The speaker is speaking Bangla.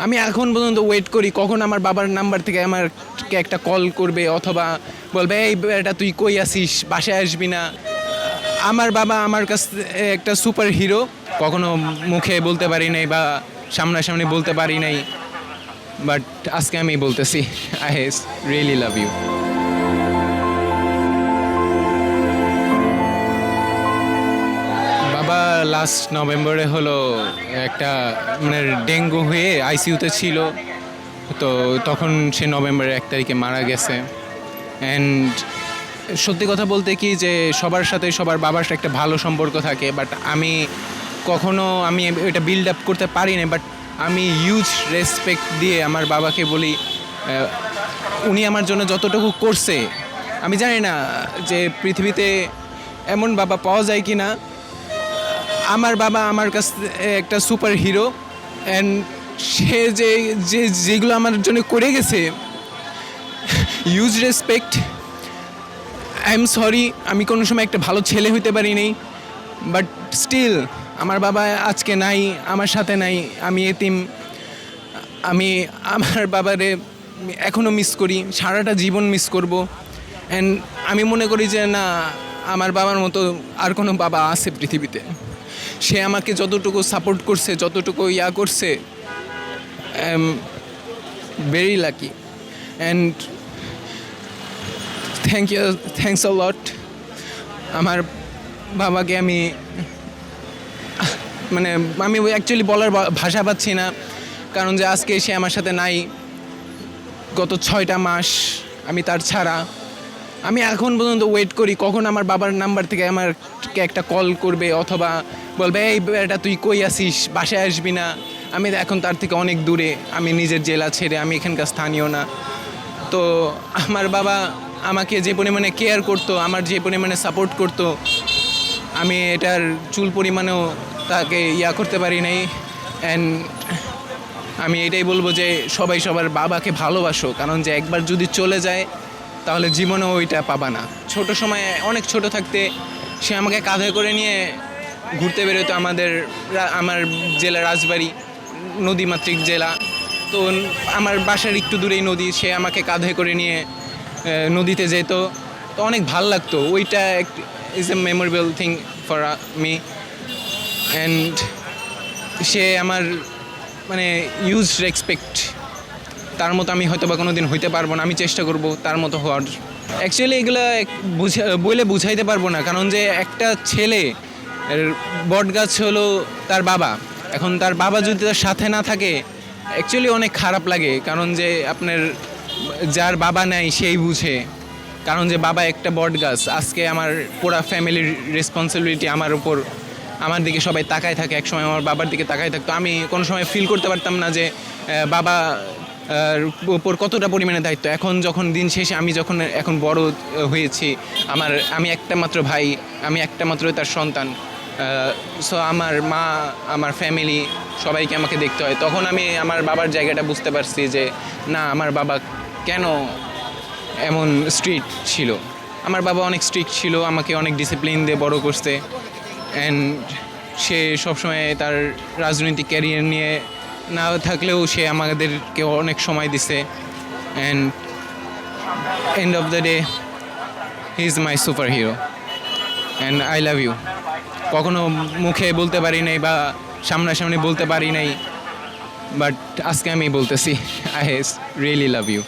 আমি এখন পর্যন্ত ওয়েট করি কখন আমার বাবার নাম্বার থেকে আমাকে একটা কল করবে অথবা বলবে এই বেটা তুই কই আসিস, বাসায় আসবি না। আমার বাবা আমার কাছে একটা সুপার হিরো, কখনো মুখে বলতে পারি নাই বা সামনাসামনি বলতে পারি নাই, বাট আজকে আমি বলতেছি আই রিয়েলি লাভ ইউ। বাবা লাস্ট নভেম্বরে হলো একটা মানে ডেঙ্গু হয়ে আইসিইউতে ছিল, তো তখন সে নভেম্বরের 1 তারিখে মারা গেছে। অ্যান্ড সত্যি কথা বলতে কি যে সবার সাথে সবার বাবার একটা ভালো সম্পর্ক থাকে, বাট আমি কখনো এটা বিল্ড আপ করতে পারি না। বাট আমি হিউজ রেসপেক্ট দিয়ে আমার বাবাকে বলি, উনি আমার জন্য যতটুকু করছে, আমি জানি না যে পৃথিবীতে এমন বাবা পাওয়া যায় কি না। আমার বাবা আমার কাছে একটা সুপার হিরো, অ্যান্ড সে যেগুলো আমার জন্য করে গেছে, huge respect. I am sorry আমি কোনো সময় একটা ভালো ছেলে হইতে পারিনি, বাট স্টিল আমার বাবা আজকে নাই, আমার সাথে নাই, আমি এতিম। আমি আমার বাবারে এখনও মিস করি, সারাটা জীবন মিস করব। অ্যান্ড আমি মনে করি যে না, আমার বাবার মতো আর কোনো বাবা আছে পৃথিবীতে। সে আমাকে যতটুকু সাপোর্ট করছে, যতটুকু করছে, I am very lucky. And thanks a lot. আমার বাবাকে আমি অ্যাকচুয়ালি বলার ভাষা পাচ্ছি না, কারণ যে আজকে সে আমার সাথে নাই। গত 6টা মাস আমি তার ছাড়া। আমি এখন পর্যন্ত ওয়েট করি কখন আমার বাবার নাম্বার থেকে আমাকে একটা কল করবে অথবা বলবে এই বেটা তুই কই আসিস, বাসায় আসবি না। আমি এখন তার থেকে অনেক দূরে, আমি নিজের জেলা ছেড়ে, আমি এখানকার স্থানীয় না। তো আমার বাবা আমাকে যে পরিমাণে কেয়ার করতো, আমার যে পরিমাণে সাপোর্ট করতো, আমি এটার চুল পরিমাণেও তাকে করতে পারি নাই। অ্যান্ড আমি এটাই বলবো যে সবাই সবার বাবাকে ভালোবাসো, কারণ যে একবার যদি চলে যায় তাহলে জীবনেও ওইটা পাবা না। ছোট সময়ে অনেক ছোট থাকতে সে আমাকে কাঁধে করে নিয়ে ঘুরতে বেরোতো। আমার জেলা রাজবাড়ী, নদীমাতৃক জেলা, তো আমার বাসার একটু দূরেই নদী। সে আমাকে কাঁধে করে নিয়ে নদীতে যেত, তো অনেক ভাল লাগতো। ওইটা is a memorable thing for me. And সে আমার হিউজ রেসপেক্ট। তার মতো আমি হয়তো বা কোনো দিন হইতে পারবো না, আমি চেষ্টা করব তার মতো হওয়ার। অ্যাকচুয়ালি এগুলো বলে বুঝাইতে পারবো না, কারণ যে একটা ছেলে বট গাছ হলো তার বাবা। এখন তার বাবা যদি তার সাথে না থাকে অ্যাকচুয়ালি অনেক খারাপ লাগে, কারণ যে আপনার যার বাবা নাই সেই বুঝে। কারণ যে বাবা একটা বট গাছ। আজকে আমার পুরো ফ্যামিলির রেসপন্সিবিলিটি আমার উপর, আমার দিকে সবাই তাকায় থাকে। একসময় আমার বাবার দিকে তাকায় থাকতো, আমি কোনো সময় ফিল করতে পারতাম না যে বাবা উপর কতটা পরিমাণে দায়িত্ব। যখন দিন শেষে আমি এখন বড় হয়েছি, আমি একটা মাত্র ভাই, আমি একটা মাত্র তার সন্তান। সো আমার মা, আমার ফ্যামিলি সবাইকে আমাকে দেখতে হয়। তখন আমি আমার বাবার জায়গাটা বুঝতে পারছি যে না, আমার বাবা কেন এমন স্ট্রিক্ট ছিল। আমার বাবা অনেক স্ট্রিক্ট ছিল, আমাকে অনেক ডিসিপ্লিন দিয়ে বড় করছে। অ্যান্ড সে সবসময় তার রাজনৈতিক ক্যারিয়ার নিয়ে না থাকলেও সে আমাদেরকে অনেক সময় দিছে। And end of the day he is my super hero and I love you. কখনো মুখে বলতে পারি নাই বা সামনাসামনি বলতে পারি নাই, বাট আজকে আমি বলতেছি আই রিয়েলি লাভ ইউ।